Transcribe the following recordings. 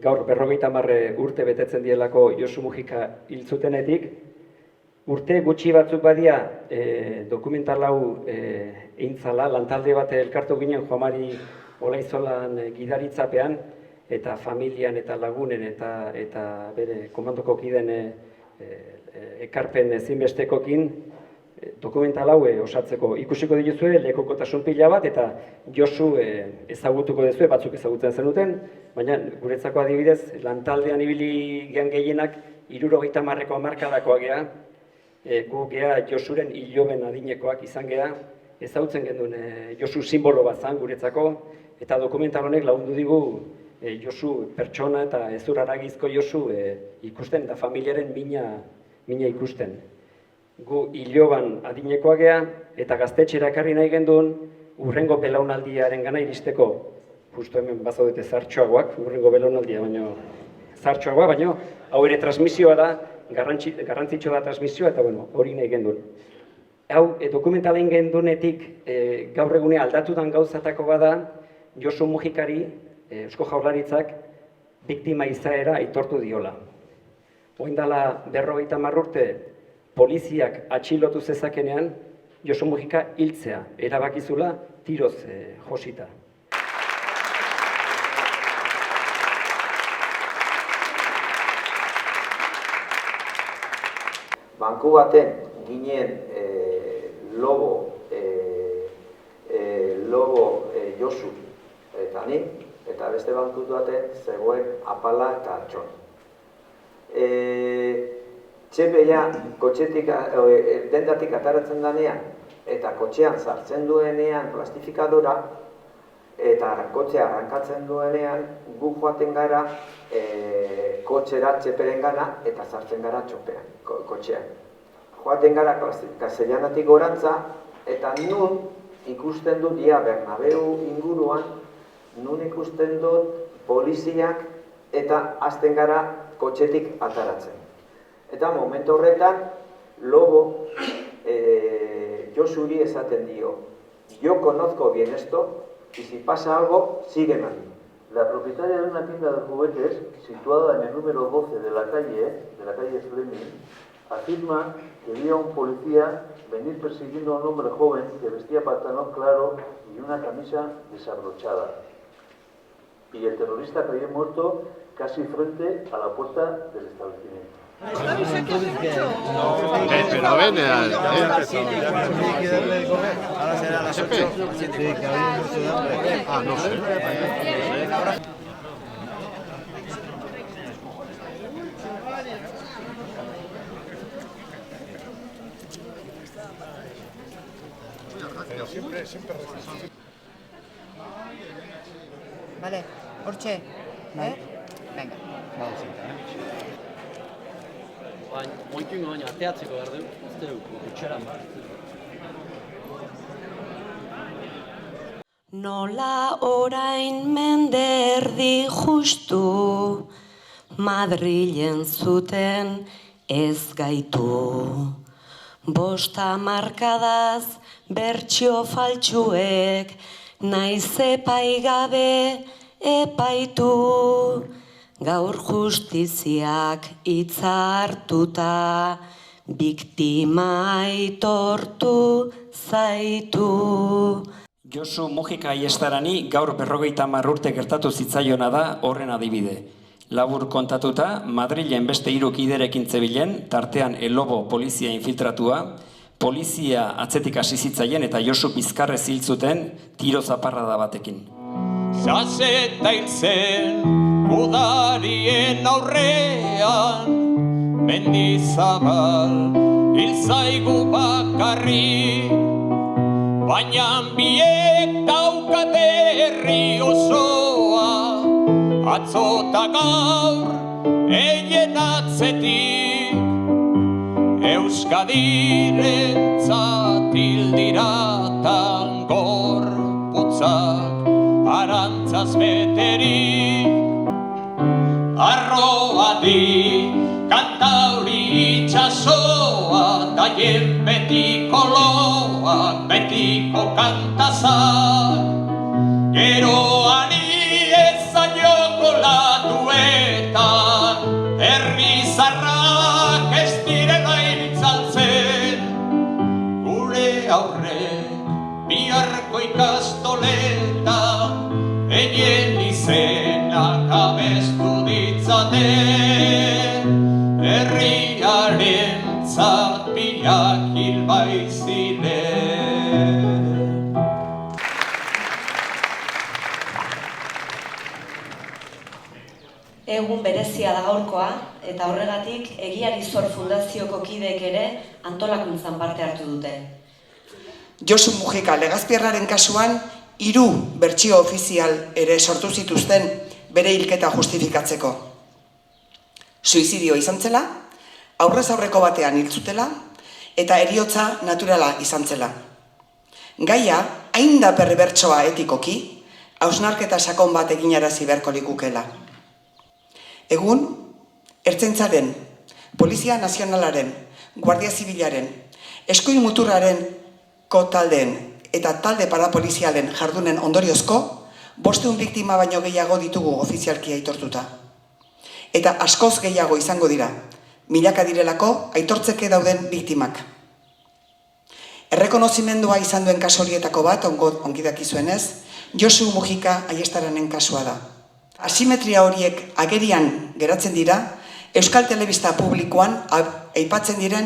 gaur 50 urte betetzen dielako Josu Mujika hil zutenetik, urte gutxi batzuk badia dokumental hau eintzala, lantalde bat elkartu ginen Juan Mari Olaizolan gidaritzapean, eta familian eta lagunen eta bere komandoko kideen ekarpen ezinbestekokin dokumental hau osatzeko. Ikusiko dituzue lekukotasun pila bat eta Josu ezagutuko duzue, batzuk ezagutzen zenuten, baina guretzako adibidez lantaldean ibili gean gehienak 70ko hamarkadakoa gea, gu gea Josuren iloben adinekoak izan gea, ezagutzen genuen Josu simbolo bat zan guretzako, eta dokumental honek lagundu digu Josu pertsona eta ezuraragizko Josu ikusten eta familiaren mina ikusten. Gu iloban adinekoa gea eta gaztetxera ekarri nahi genduen urrengo belaunaldiaren gana iristeko, justu hemen bazaudete zartxoagoak, urrengo belaunaldia baino zartxoagoa, baino hau ere transmisioa da, garrantzitsua da transmisioa eta hori nahi genduen. Hau dokumentalen gendunetik gaur egune aldatudan gauzatako bada Josu Mujikari Eusko Jaurlaritzak biktima izaera aitortu diola. Orain dela 50 urte poliziak atxilotu zezakenean Josu Mujika hiltzea erabakizula tiroz josita. Banku baten ginen Lobo Josu eta ni, eta beste banku baten zegoen Apala eta Txon. Txepeia kotxetik, dendatik ataratzen danean, eta kotxean sartzen duenean plastifikadora, eta kotxea arrankatzen duenean, gu joaten gara kotxera txeperen gana, eta sartzen gara txopean, kotxean. Joaten gara Kastellanatik gorantza, eta nun ikusten dut dia Bernabeu inguruan, nun ikusten dut poliziak eta hasten gara kotxetik ataratzen. Eta momentu horretan, Lobo Josuri esaten dio, yo conozco bien esto, y si pasa algo, sígueme a mí. La propietaria de una tienda de juguetes, situada en el número 12 de la calle Fleming, afirma que vio a un policía venir persiguiendo a un hombre joven que vestía pantalón claro y una camisa desabrochada. Y el terrorista cayó muerto casi frente a la puerta del establecimiento. Pero ven, Ahora será las 8. no sé. Vale, hortxe, Venga. Moitu baina ateatzeko behar du, ez dugu, kutxeran bat. Nola orain mende erdi justu, Madrilen zuten ez gaitu. Bosta markadaz bertsio faltsuek, naiz epaigabe epaitu. Gaur justiziak hitza hartuta, biktima aitortu zaitu. Josu Mujika aiestarani gaur 50 urte gertatu zitzaiona da horren adibide. Labur kontatuta, Madrilen beste 3 kiderekin zebilen, tartean El Lobo polizia infiltratua, polizia atzetik hasi zitzaien eta Josu bizkarrez hil zuten tiro zaparrada batekin. Saseta hil zen udarien aurrean, Mendizabal hil zaigu bakarri, baina biek daukate herri osoa, atzota gaur eien atzetik, Euskadirentzat hil diratan gorputzak arantzaz beterik. Arroadi kantauri itxasoa, daien betiko loak, betiko kantazak, geroari ez zaioko latuen. elizarrak ez direla itzaltzen, gure aurrek biharko ikastoletan eien izenak abestu ditzaten, herriarentzat biak hil baiziren. Egun berezia da gaurkoa, eta horregatik Egiari Zor Fundazioko kideek ere antolakuntzan parte hartu dute. Josu Mujika Legazpierraren kasuan, 3 bertsio ofizial ere sortu zituzten bere hilketa justifikatzeko. Suizidio izan zela, aurrez aurreko batean hil zutela, eta heriotza naturala izan zela. Gaia, hain da perbertsoa etikoki, hausnarketa sakon bat eginarazi beharko likukela. Egun, Ertzaintzaren, Polizia Nazionalaren, Guardia Zibilaren, Eskuin Muturraren taldeen eta talde parapolizialen jardunen ondoriozko, 500 biktima baino gehiago ditugu ofizialki aitortuta. Eta askoz gehiago izango dira, milaka direlako aitortzeke dauden biktimak. Errekonozimendua izan duen kasu horietako bat, ongi dakizuenez, Josu Mujika Aiestaranen kasua da. Asimetria horiek agerian geratzen dira, Euskal Telebista publikoan aipatzen diren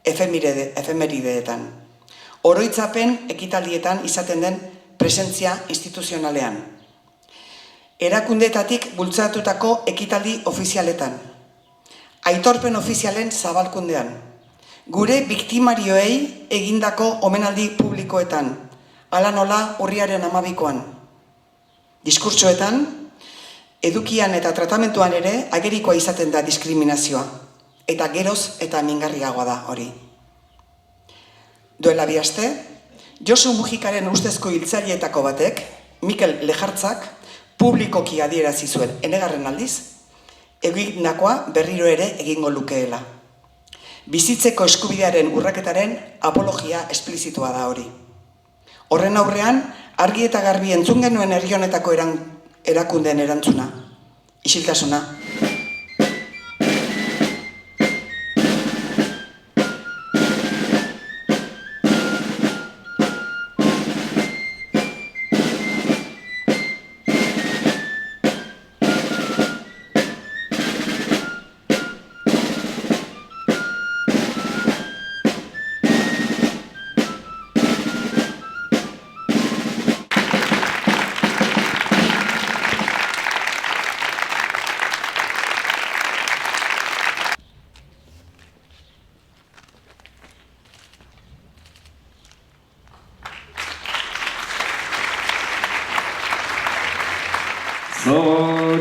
efemerideetan. Oroitzapen ekitaldietan izaten den presentzia instituzionalean. Erakundeetatik bultzatutako ekitaldi ofizialetan. Aitorpen ofizialen zabalkundean. Gure biktimarioei egindako omenaldi publikoetan. Hala nola urriaren 12koan. Diskurtsoetan, edukian eta tratamentuan ere agerikoa izaten da diskriminazioa. Eta geroz eta mingarriagoa da hori. Duela 2 aste, Josu Mujikaren ustezko hiltzaileetako batek, Mikel Lejartzak, publikoki adierazi zuen enegarren aldiz, egindakoa berriro ere egingo lukeela. Bizitzeko eskubidearen urraketaren apologia esplizitua da hori. Horren aurrean, argi eta garbi entzun genuen herri honetako erakundeen erantzuna. Isiltasuna.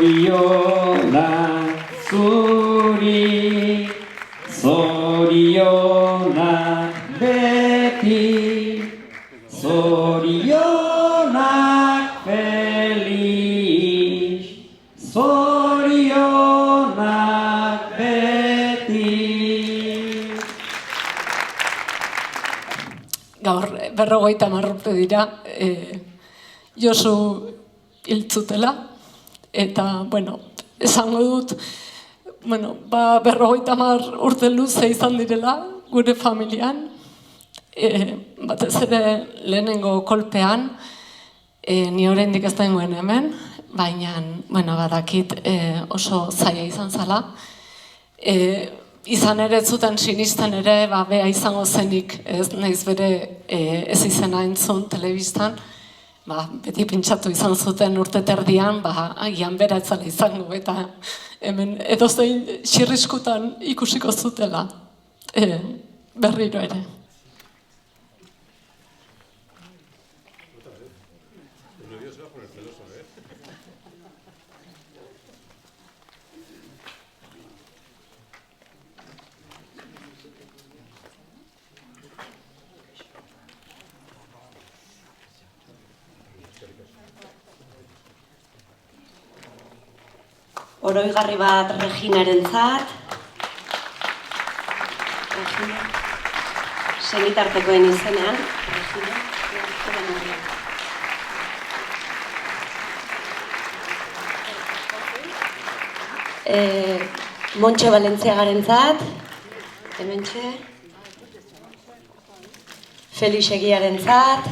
Zorionak zuri, zorionak beti, zorionak feliz, zorionak beti. Gaur 50 urte dira, Josu hiltzutela. Eta, esango dut, 50 urte luze izan direla gure familian, batez ere lehenengo kolpean, ni oraindik ez dagoen hemen, baina, badakit oso zaila izan zala. Izan ere zuten sinisten ere, bea izango zenik, ez naiz bere ez izena entzun telebistan, beti pentsatu izan zuten urte terdian, agian bera etzala izango, eta hemen edozein xirriskutan ikusiko zutela berriro ere. Oroigarri bat Reginarentzat. Regina. Senitartekoen izenean. Regina. Montxe Valentziagarentzat, hementxe. Felix Egiarentzat,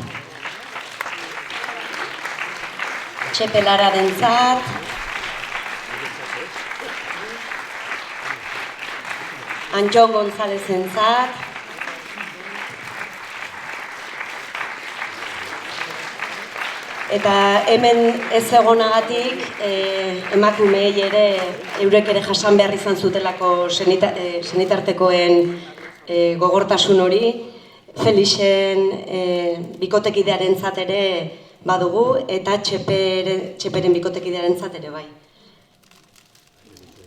Txepe Lararentzat, Antxon Gonzalezentzat, eta hemen ez egonagatik emakumeei ere eurek ere jasan behar izan zutelako senitartekoen gogortasun hori, Felixen bikotekidearentzat ere badugu eta Txeperen bikotekidearentzat ere bai.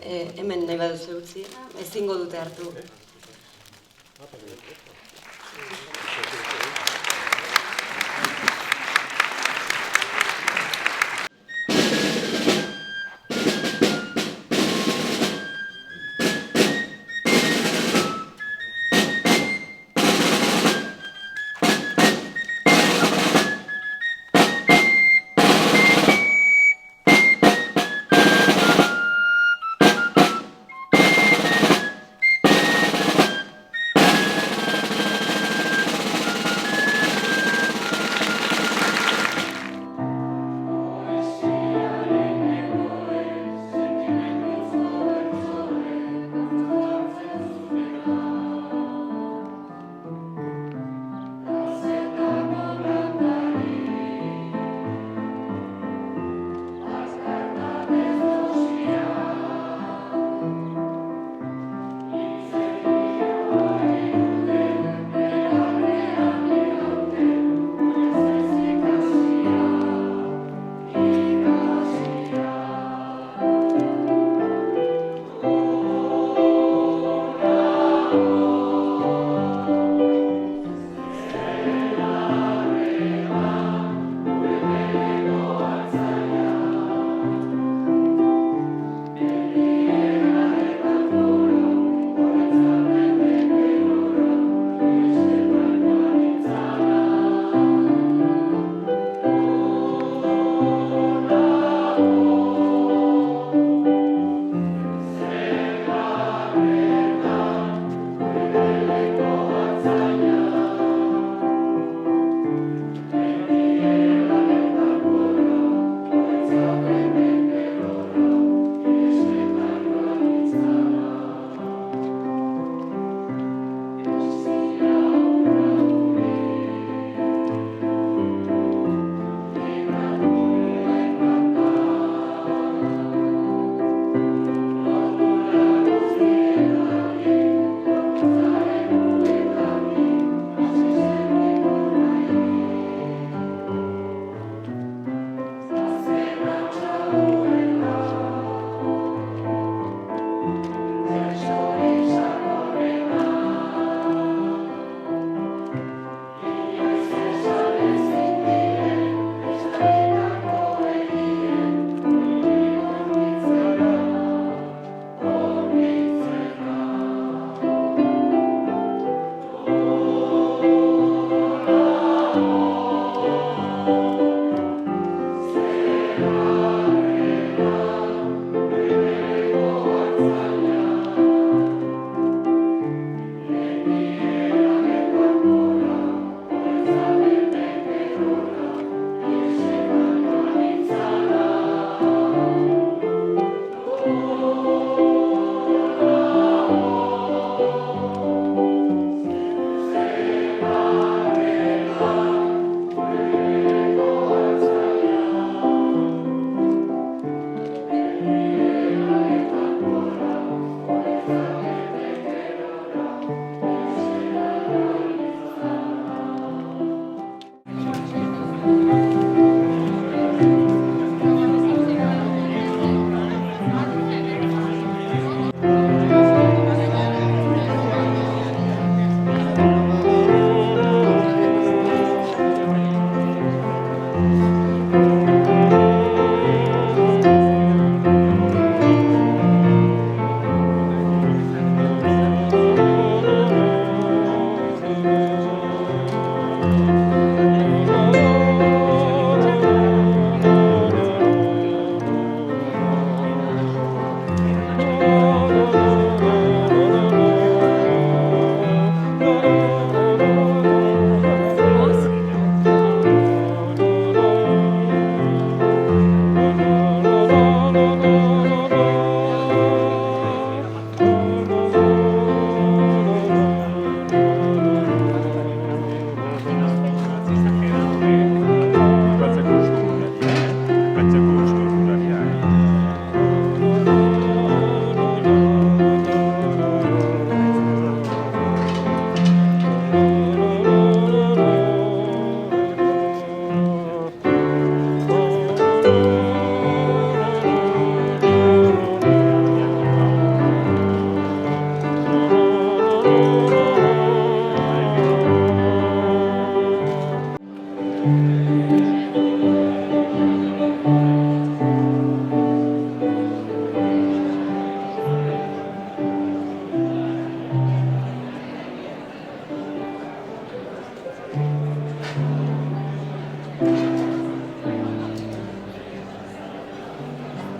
Hemen nahi baduzu utzi, ezingo dute hartu.